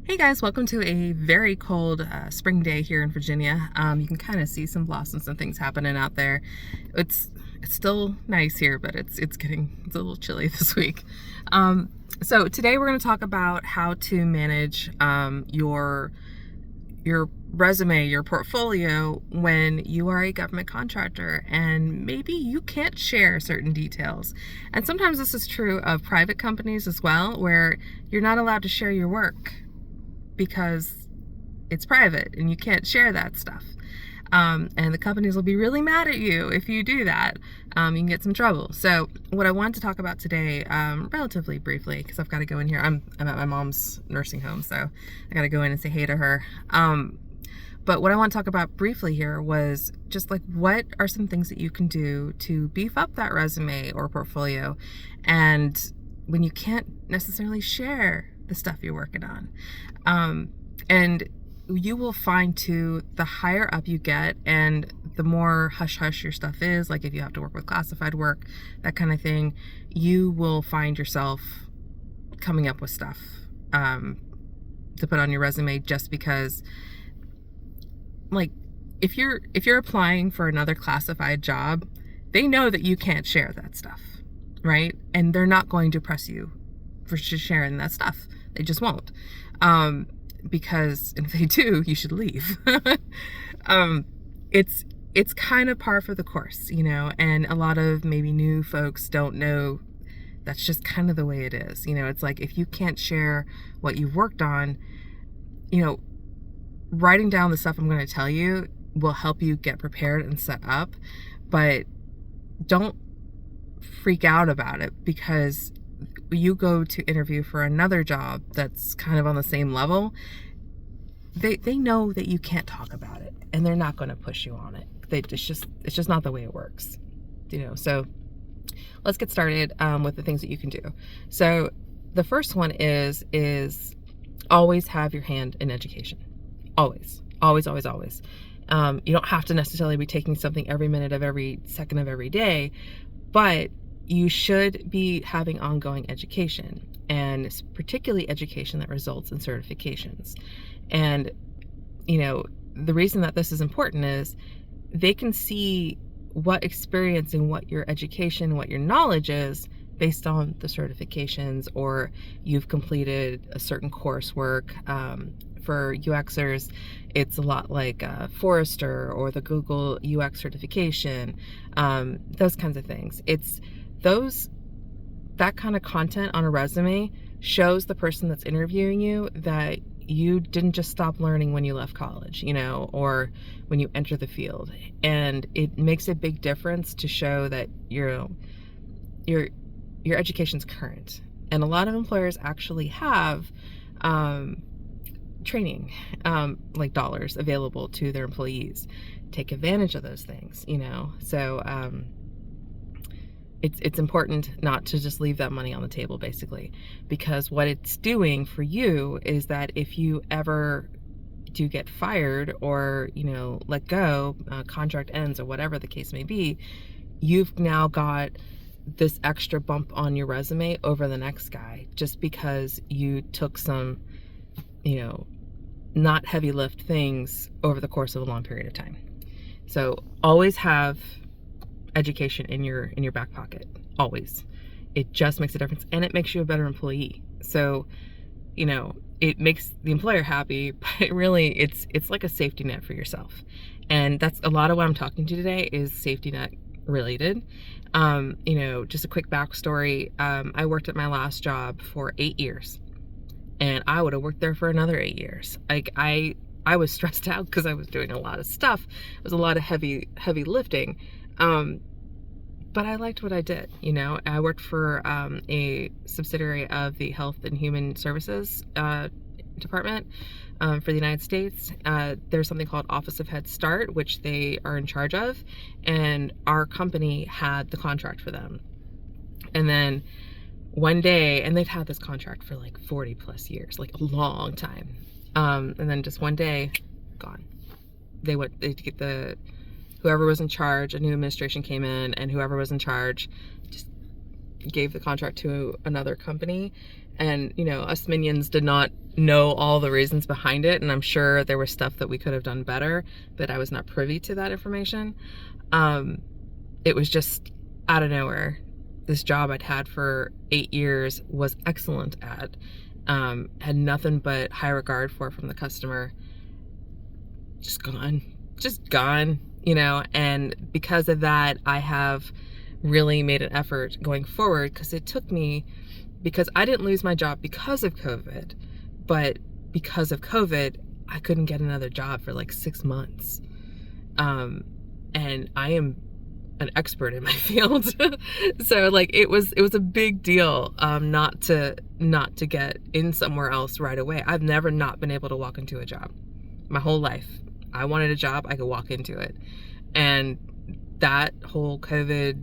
Hey guys, welcome to a very cold spring day here in Virginia. You can kind of see some blossoms and things happening out there. It's it's still nice here, but it's a little chilly this week. So today we're going to talk about how to manage your resume, your portfolio when you are a government contractor and maybe you can't share certain details. And sometimes this is true of private companies as well, where you're not allowed to share your work because it's private and you can't share that stuff. And the companies will be really mad at you if you do that. You can get some trouble. So what I want to talk about today, relatively briefly, because I've got to go in here. I'm at my mom's nursing home, so I got to go in and say hey to her. But what I want to talk about briefly here was just like, what are some things that you can do to beef up that resume or portfolio, and when you can't necessarily share the stuff you're working on. And you will find too, the higher up you get and the more hush hush your stuff is, like if you have to work with classified work, that kind of thing, you will find yourself coming up with stuff to put on your resume, just because, like, if you're applying for another classified job, they know that you can't share that stuff, right? And they're not going to press you for sharing that stuff. They just won't. Because if they do, you should leave. It's kind of par for the course, and a lot of maybe new folks don't know that's just kind of the way it is. It's like, if you can't share what you've worked on, writing down the stuff I'm going to tell you will help you get prepared and set up, but don't freak out about it, because you go to interview for another job that's kind of on the same level, they know that you can't talk about it, and they're not going to push you on it. It's just not the way it works, So let's get started with the things that you can do. So the first one is always have your hand in education. Always. You don't have to necessarily be taking something every minute of every second of every day, but you should be having ongoing education, and particularly education that results in certifications. And, the reason that this is important is they can see what experience and what your education, what your knowledge is based on the certifications, or you've completed a certain coursework. For UXers, it's a lot like Forrester or the Google UX certification, those kinds of things. That kind of content on a resume shows the person that's interviewing you that you didn't just stop learning when you left college, or when you enter the field. And it makes a big difference to show that your education's current. And a lot of employers actually have training, like dollars available to their employees. Take advantage of those things, So it's important not to just leave that money on the table, basically, because what it's doing for you is that if you ever do get fired or, let go, contract ends or whatever the case may be, you've now got this extra bump on your resume over the next guy, just because you took some, not heavy lift things over the course of a long period of time. So always have education in your back pocket. Always. It just makes a difference, and it makes you a better employee. So, it makes the employer happy, but really it's like a safety net for yourself. And that's a lot of what I'm talking to today is safety net related. Just a quick backstory. I worked at my last job for 8 years, and I would have worked there for another 8 years. Like, I was stressed out because I was doing a lot of stuff. It was a lot of heavy lifting. But I liked what I did. I worked for a subsidiary of the Health and Human Services Department for the United States. There's something called Office of Head Start, which they are in charge of, and our company had the contract for them. And then one day, and they'd had this contract for like 40 plus years, like a long time. And then just one day, gone. They'd get whoever was in charge, a new administration came in, and whoever was in charge just gave the contract to another company. And, us minions did not know all the reasons behind it, and I'm sure there was stuff that we could have done better, but I was not privy to that information. It was just out of nowhere. This job I'd had for 8 years, was excellent at, had nothing but high regard for from the customer, just gone, you know. And because of that, I have really made an effort going forward, because it took me, because I didn't lose my job because of COVID, but because of COVID, I couldn't get another job for like 6 months. And I am an expert in my field. So like it was a big deal, not to get in somewhere else right away. I've never not been able to walk into a job my whole life. I wanted a job, I could walk into it. And that whole COVID,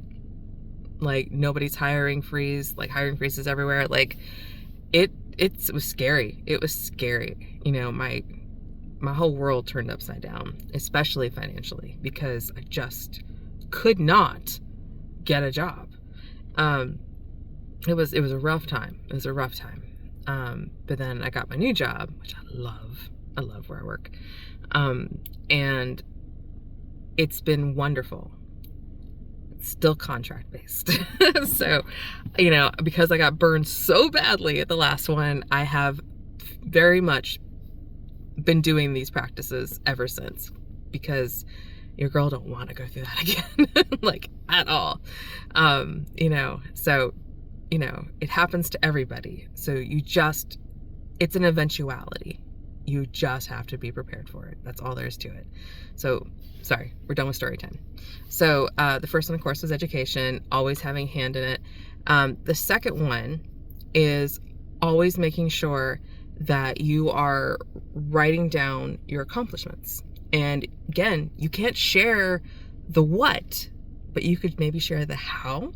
like nobody's hiring freeze, like hiring freezes everywhere, like it was scary. It was scary. You know, my whole world turned upside down, especially financially, because I just could not get a job. It was a rough time. It was a rough time. But then I got my new job, which I love. I love where I work. And it's been wonderful. It's still contract based. So, you know, because I got burned so badly at the last one, I have very much been doing these practices ever since, because your girl don't want to go through that again, like at all. You know, so, you know, it happens to everybody. So it's an eventuality. You just have to be prepared for it. That's all there is to it. So, sorry, we're done with story time. So, the first one, of course, was education, always having a hand in it. The second one is always making sure that you are writing down your accomplishments. And again, you can't share the what, but you could maybe share the how.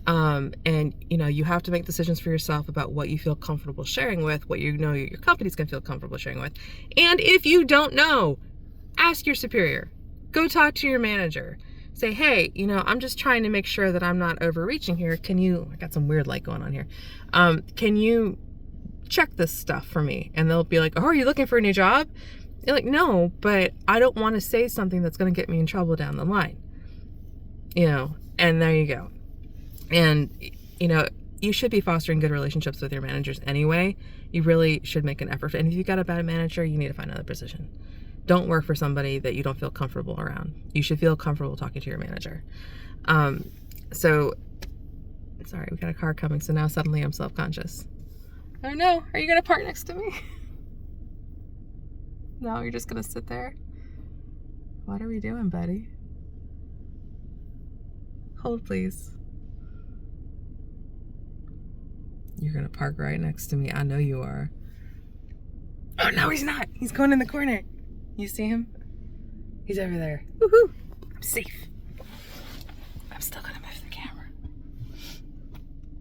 And you know, you have to make decisions for yourself about what you feel comfortable sharing with, what you know your company's gonna feel comfortable sharing with. And if you don't know, ask your superior. Go talk to your manager. Say, hey, you know, I'm just trying to make sure that I'm not overreaching here. I got some weird light going on here. Can you check this stuff for me? And they'll be like, oh, are you looking for a new job? You're like, no, but I don't want to say something that's going to get me in trouble down the line. You know, and there you go. And, you know, you should be fostering good relationships with your managers anyway. You really should make an effort. And if you've got a bad manager, you need to find another position. Don't work for somebody that you don't feel comfortable around. You should feel comfortable talking to your manager. So, sorry, we got a car coming, so now suddenly I'm self-conscious. Oh no, are you going to park next to me? No, you're just going to sit there? What are we doing, buddy? Hold, please. You're going to park right next to me. I know you are. Oh, no, he's not. He's going in the corner. You see him? He's over there. Woohoo! I'm safe. I'm still going to move the camera.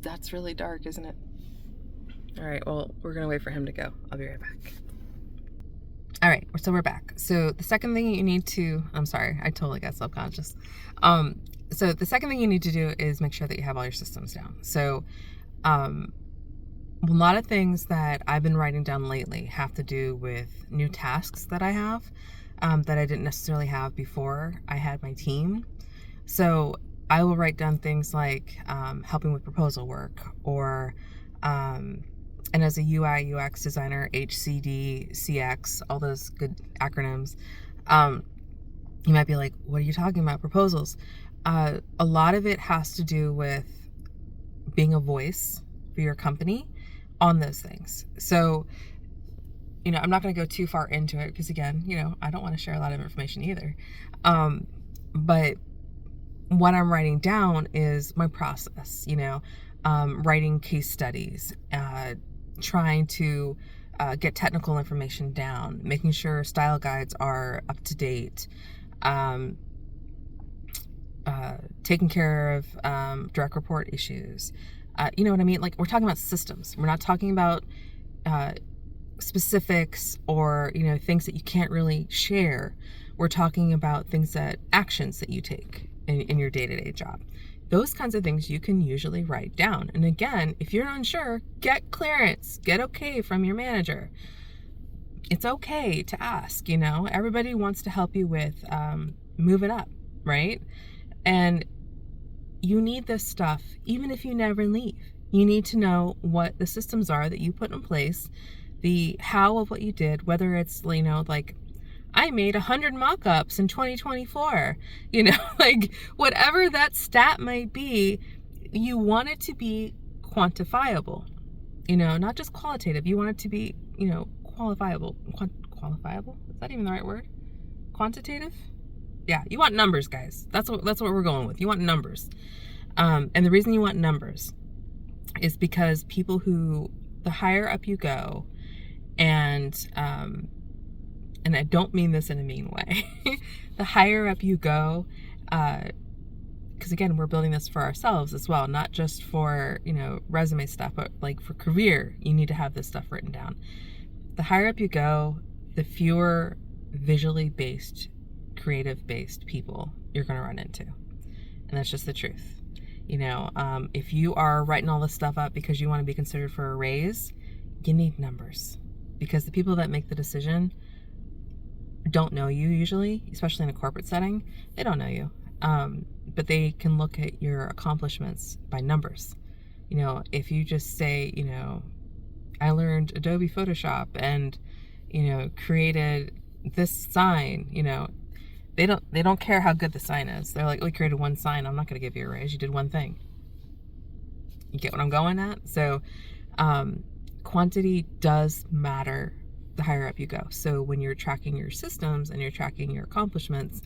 That's really dark, isn't it? All right, well, we're going to wait for him to go. I'll be right back. All right, so we're back. So the second thing you need to, I'm sorry, I totally got self-conscious. So the second thing you need to do is make sure that you have all your systems down. So a lot of things that I've been writing down lately have to do with new tasks that I have that I didn't necessarily have before I had my team. So I will write down things like helping with proposal work, or and as a UI UX designer, HCD, CX, all those good acronyms, you might be like, what are you talking about? Proposals. A lot of it has to do with being a voice for your company on those things. So, you know, I'm not going to go too far into it because, again, you know, I don't want to share a lot of information either. But what I'm writing down is my process, you know, writing case studies, trying to get technical information down, making sure style guides are up to date, taking care of direct report issues. You know what I mean? Like, we're talking about systems. We're not talking about specifics or, you know, things that you can't really share. We're talking about actions that you take in your day-to-day job. Those kinds of things you can usually write down. And again, if you're unsure, get clearance, get okay from your manager. It's okay to ask, everybody wants to help you with moving up, right? And you need this stuff even if you never leave. You need to know what the systems are that you put in place, the how of what you did, whether it's, like, I made 100 mock-ups in 2024, like whatever that stat might be, you want it to be quantifiable, not just qualitative. You want it to be, qualifiable. Qualifiable? Is that even the right word? Quantitative? Yeah, you want numbers, guys. That's what we're going with. You want numbers. And the reason you want numbers is because the higher up you go, and I don't mean this in a mean way, the higher up you go, because again, we're building this for ourselves as well, not just for, resume stuff, but like for career, you need to have this stuff written down. The higher up you go, the fewer visually based, creative based people you're going to run into. And that's just the truth. If you are writing all this stuff up because you want to be considered for a raise, you need numbers, because the people that make the decision don't know you usually, especially in a corporate setting. They don't know you. But they can look at your accomplishments by numbers. If you just say, I learned Adobe Photoshop and, created this sign, they don't care how good the sign is. They're like, we created one sign. I'm not going to give you a raise. You did one thing. You get what I'm going at? So, quantity does matter the higher up you go. So when you're tracking your systems and you're tracking your accomplishments,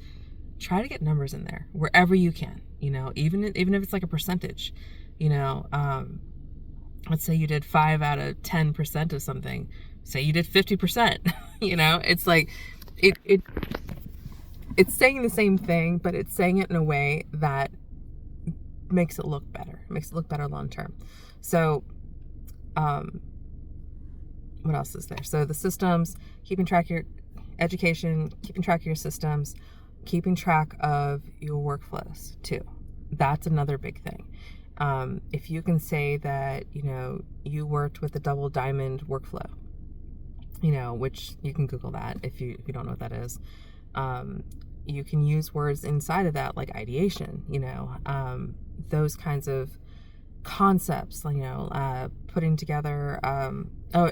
try to get numbers in there wherever you can, even if it's like a percentage, let's say you did 5 out of 10% of something, say you did 50%, it's like, it's saying the same thing, but it's saying it in a way that makes it look better, long term. So, what else is there? So the systems, keeping track of your education, keeping track of your systems, keeping track of your workflows too. That's another big thing. If you can say that, you worked with the double diamond workflow, which you can Google that if you don't know what that is. You can use words inside of that, like ideation, those kinds of concepts, putting together,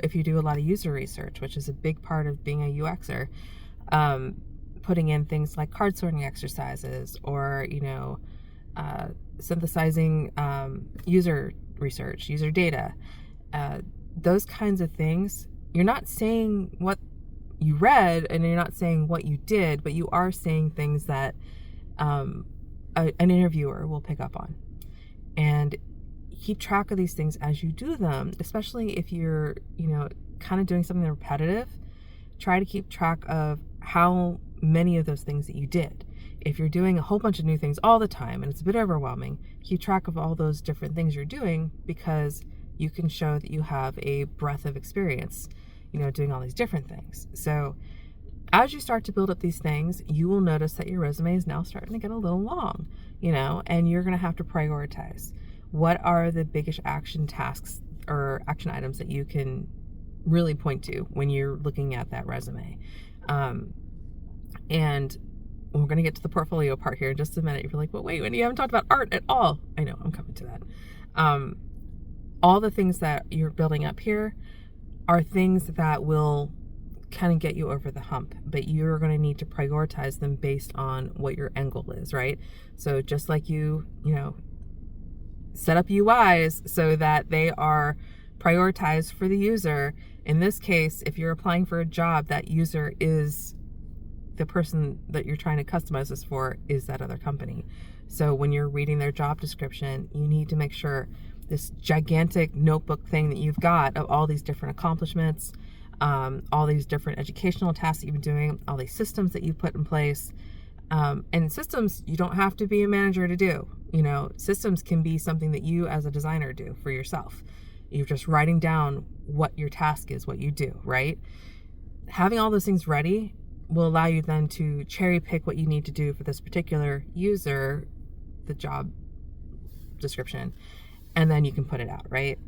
if you do a lot of user research, which is a big part of being a UXer, putting in things like card sorting exercises, or, synthesizing user research, user data, those kinds of things. You're not saying what you read and you're not saying what you did, but you are saying things that an interviewer will pick up on. And keep track of these things as you do them, especially if you're, kind of doing something repetitive. Try to keep track of how many of those things that you did. If you're doing a whole bunch of new things all the time and it's a bit overwhelming, keep track of all those different things you're doing, because you can show that you have a breadth of experience, doing all these different things. So as you start to build up these things, you will notice that your resume is now starting to get a little long, and you're going to have to prioritize. What are the biggest action tasks or action items that you can really point to when you're looking at that resume? And we're going to get to the portfolio part here in just a minute. You're like, well, wait, Wendy, you haven't talked about art at all. I know, I'm coming to that. All the things that you're building up here are things that will kind of get you over the hump, but you're going to need to prioritize them based on what your end goal is, right? So just like you set up UIs so that they are prioritized for the user. In this case, if you're applying for a job, that user is the person that you're trying to customize this for, is that other company. So when you're reading their job description, you need to make sure this gigantic notebook thing that you've got of all these different accomplishments, all these different educational tasks that you've been doing, all these systems that you've put in place. And systems, you don't have to be a manager to do. Systems can be something that you as a designer do for yourself. You're just writing down what your task is, what you do, right? Having all those things ready will allow you then to cherry pick what you need to do for this particular user, the job description, and then you can put it out, right?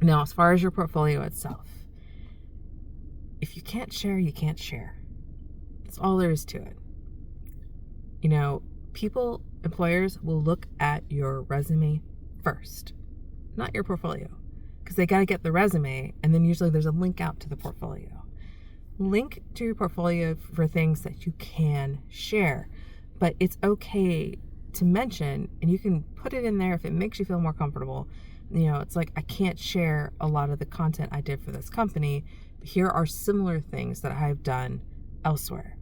Now, as far as your portfolio itself, if you can't share, you can't share. That's all there is to it. You know, employers will look at your resume first, not your portfolio, because they got to get the resume, and then usually there's a link out to the portfolio. Link to your portfolio for things that you can share, but it's okay to mention, and you can put it in there if it makes you feel more comfortable. You know, it's like, I can't share a lot of the content I did for this company, but here are similar things that I've done elsewhere,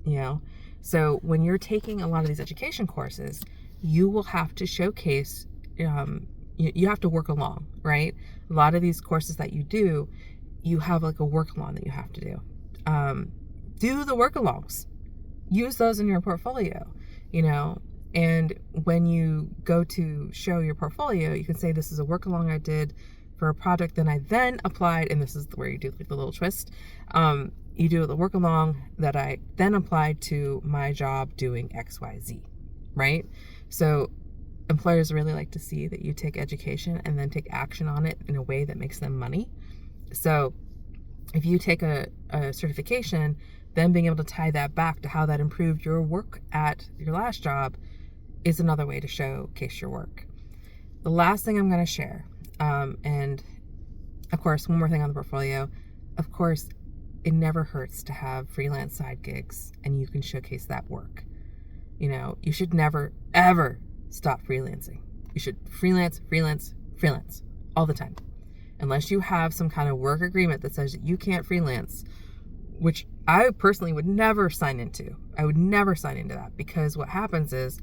you know? So when you're taking a lot of these education courses, you will have to showcase, you have to work along, right? A lot of these courses that you do, you have like a work along that you have to do. Do the work alongs. Use those in your portfolio, you know? And when you go to show your portfolio, you can say, this is a work along I did for a project that I then applied, and this is where you do like the little twist. You do the work along that I then applied to my job doing XYZ, right? So employers really like to see that you take education and then take action on it in a way that makes them money. So if you take a certification, then being able to tie that back to how that improved your work at your last job is another way to showcase your work. The last thing I'm going to share, and of course, one more thing on the portfolio, of course, it never hurts to have freelance side gigs and you can showcase that work. You know, you should never, ever stop freelancing. You should freelance all the time. Unless you have some kind of work agreement that says that you can't freelance, which I personally would never sign into. I would never sign into that, because what happens is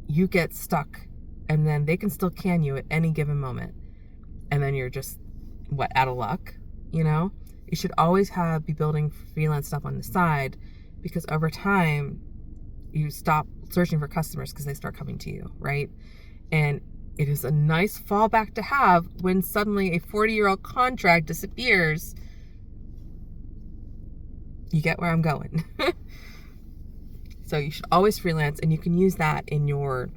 you get stuck and then they can still can you at any given moment. And then you're just, out of luck, you know? You should always be building freelance stuff on the side, because over time you stop searching for customers because they start coming to you, right? And it is a nice fallback to have when suddenly a 40-year-old contract disappears. You get where I'm going. So you should always freelance, and you can use that in your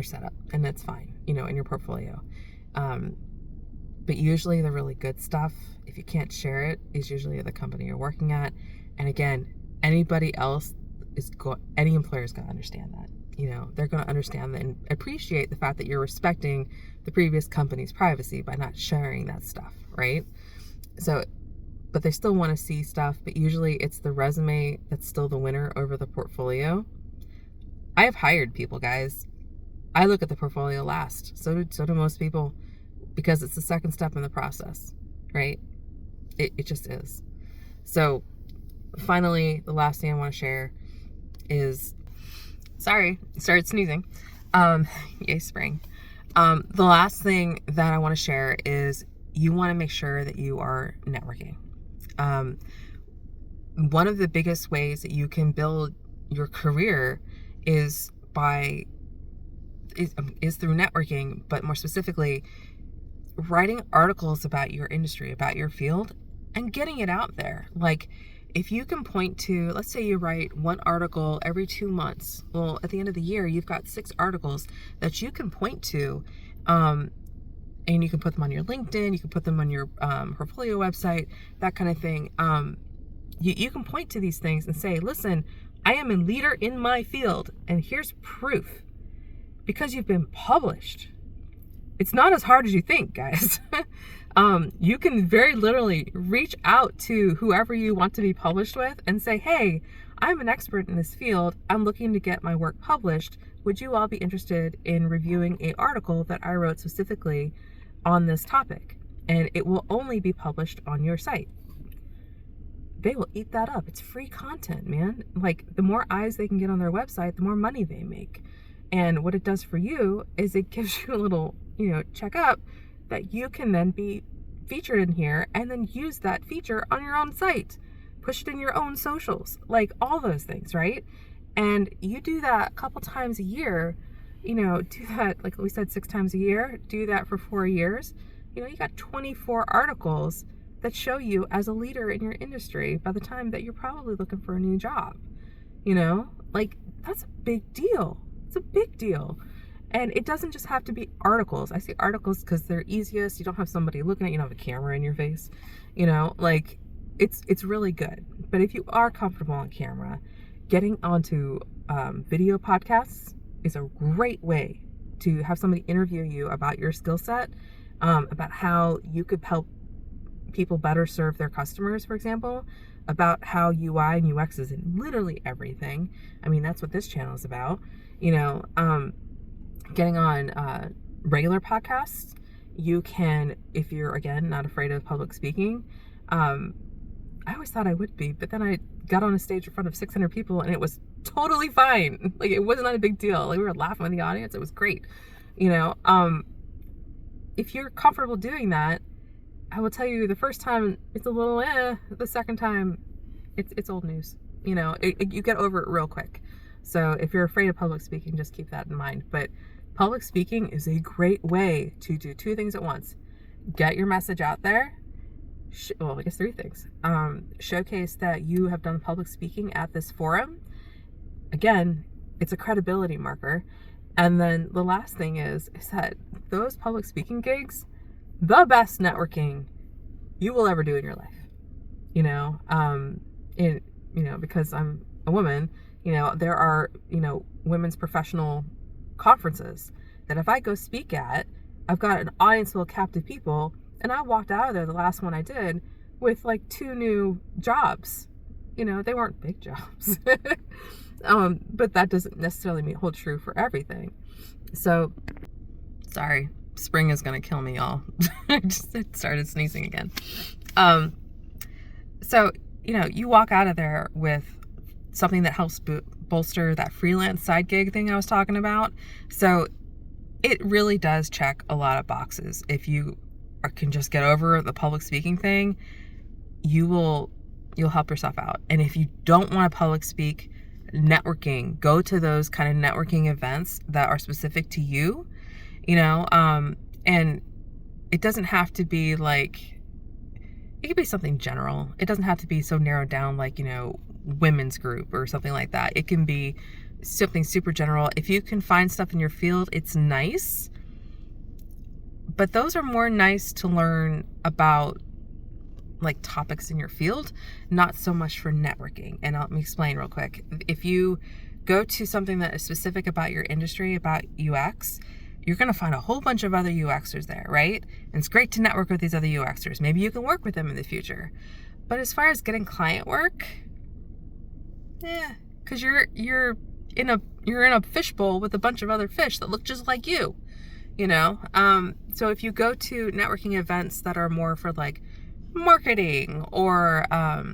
setup, and that's fine, you know, in your portfolio. But usually the really good stuff, if you can't share it, is usually the company you're working at. And again, any employer is going to understand that. You know, they're going to understand and appreciate the fact that you're respecting the previous company's privacy by not sharing that stuff, right? So, but they still want to see stuff, but usually it's the resume that's still the winner over the portfolio. I have hired people, guys. I look at the portfolio last. So do most people, because it's the second step in the process, right? It just is. So finally, the last thing I want to share is, sorry, started sneezing. Yay, spring. The last thing that I want to share is you want to make sure that you are networking. One of the biggest ways that you can build your career is through networking, but more specifically, writing articles about your industry, about your field, and getting it out there. Like, if you can point to, let's say you write one article every 2 months. Well, at the end of the year, you've got 6 articles that you can point to, and you can put them on your LinkedIn, you can put them on your portfolio website, that kind of thing. You can point to these things and say, listen, I am a leader in my field, and here's proof. Because you've been published. It's not as hard as you think, guys. You can very literally reach out to whoever you want to be published with and say, hey, I'm an expert in this field. I'm looking to get my work published. Would you all be interested in reviewing an article that I wrote specifically on this topic? And it will only be published on your site. They will eat that up. It's free content, man. Like, the more eyes they can get on their website, the more money they make. And what it does for you is it gives you a little, check up that you can then be featured in here and then use that feature on your own site. Push it in your own socials, like all those things, right? And you do that a couple times a year, do that, like we said, 6 times a year, do that for 4 years. You got 24 articles that show you as a leader in your industry by the time that you're probably looking for a new job. Like, that's a big deal. It's a big deal. And it doesn't just have to be articles. I say articles because they're easiest. You don't have somebody looking at you, have a camera in your face, like it's really good. But if you are comfortable on camera, getting onto video podcasts is a great way to have somebody interview you about your skill set, about how you could help people better serve their customers, for example, about how UI and UX is in literally everything. I mean, that's what this channel is about. Getting on regular podcasts, you can, if you're, again, not afraid of public speaking. I always thought I would be, but then I got on a stage in front of 600 people and it was totally fine. Like, it was not a big deal. Like, we were laughing with the audience. It was great. If you're comfortable doing that, I will tell you, the first time it's a little the second time it's old news. You get over it real quick. So if you're afraid of public speaking, just keep that in mind. But public speaking is a great way to do two things at once. Get your message out there. I guess three things. Showcase that you have done public speaking at this forum. Again, it's a credibility marker. And then the last thing is that those public speaking gigs, the best networking you will ever do in your life. Because I'm a woman, there are, women's professional conferences that if I go speak at, I've got an audience full of captive people, and I walked out of there, the last one I did, with like 2 new jobs. They weren't big jobs. But that doesn't necessarily hold true for everything. So, sorry, spring is going to kill me, y'all. I just started sneezing again. So, you walk out of there with something that helps bolster that freelance side gig thing I was talking about. So it really does check a lot of boxes. If you can just get over the public speaking thing, you'll help yourself out. And if you don't want to public speak, networking, go to those kind of networking events that are specific to you, and it doesn't have to be like, it could be something general. It doesn't have to be so narrowed down like, women's group or something like that. It can be something super general. If you can find stuff in your field, it's nice. But those are more nice to learn about like topics in your field, not so much for networking. And let me explain real quick. If you go to something that is specific about your industry, about UX, you're going to find a whole bunch of other UXers there, right? And it's great to network with these other UXers. Maybe you can work with them in the future. But as far as getting client work, because you're in a fishbowl with a bunch of other fish that look just like you, So if you go to networking events that are more for like marketing or I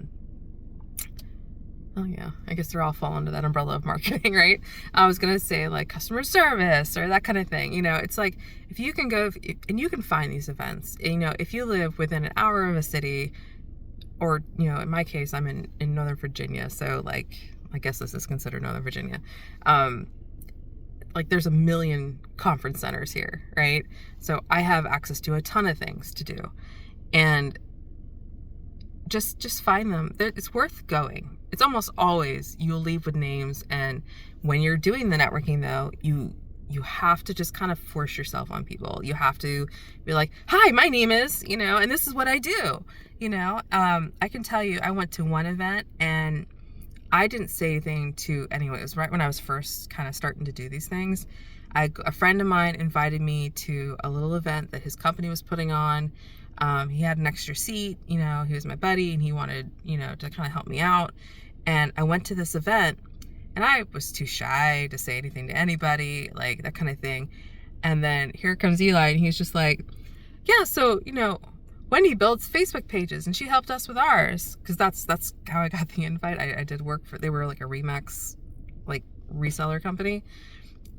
guess they're all fall under that umbrella of marketing, right? I was gonna say like customer service or that kind of thing. It's like if you can go and you can find these events. If you live within an hour of a city, or in my case, I'm in Northern Virginia, so like I guess this is considered Northern Virginia. Like there's a million conference centers here, right? So I have access to a ton of things to do, and just find them. It's worth going. It's almost always you'll leave with names, and when you're doing the networking though, you have to just kind of force yourself on people. You have to be like, hi, my name is, and this is what I do. I can tell you, I went to one event and I didn't say anything to anyone. It was right when I was first kind of starting to do these things. A friend of mine invited me to a little event that his company was putting on. He had an extra seat, he was my buddy and he wanted, to kind of help me out. And I went to this event and I was too shy to say anything to anybody, like that kind of thing. And then here comes Eli and he's just like, yeah, so, Wendy builds Facebook pages and she helped us with ours. Cause that's how I got the invite. I did work they were like a Remax, like reseller company.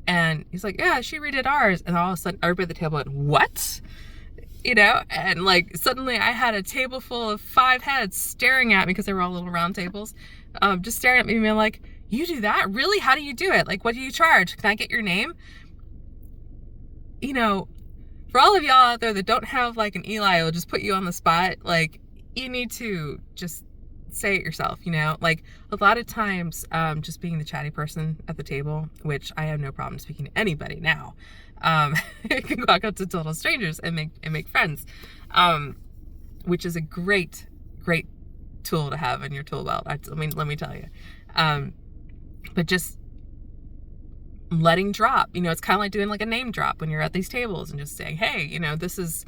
And he's like, yeah, she redid ours. And all of a sudden everybody at the table went, what? And like suddenly I had a table full of 5 heads staring at me because they were all little round tables, just staring at me and being like, you do that? Really? How do you do it? Like, what do you charge? Can I get your name? For all of y'all out there that don't have like an Eli who'll just put you on the spot, like you need to just say it yourself, you know, like a lot of times, just being the chatty person at the table, which I have no problem speaking to anybody now. You can walk up to total strangers and make friends, which is a great tool to have in your tool belt. Let me tell you. But just letting drop, you know, it's kind of like doing like a name drop when you're at these tables and just saying, hey, you know, this is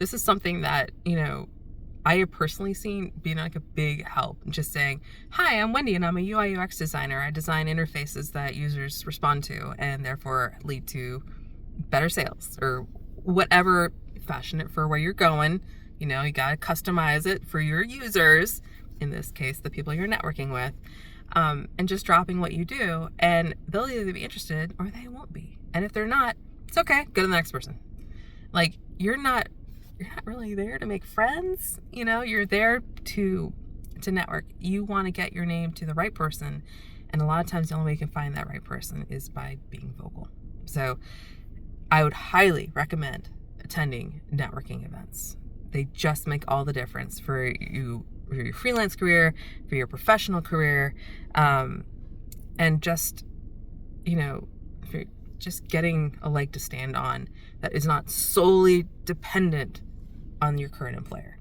something that, you know, I have personally seen being like a big help. Just saying, hi, I'm Wendy and I'm a UI UX designer. I design interfaces that users respond to and therefore lead to better sales, or whatever, fashion it for where you're going. You know, you got to customize it for your users, in this case, the people you're networking with, and just dropping what you do, and they'll either be interested or they won't be. And if they're not, it's okay, go to the next person. Like, you're not really there to make friends, you know, you're there to network. You want to get your name to the right person, and a lot of times the only way you can find that right person is by being vocal. So I would highly recommend attending networking events. They just make all the difference for you, for your freelance career, for your professional career, and just, you know, for just getting a leg to stand on that is not solely dependent on your current employer.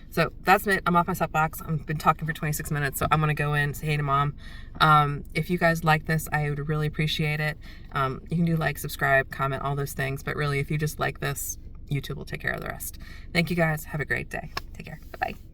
So that's it. I'm off my soapbox. I've been talking for 26 minutes, so I'm going to go in, say hey to mom. If you guys like this, I would really appreciate it. You can do like, subscribe, comment, all those things. But really, if you just like this, YouTube will take care of the rest. Thank you guys. Have a great day. Take care. Bye-bye.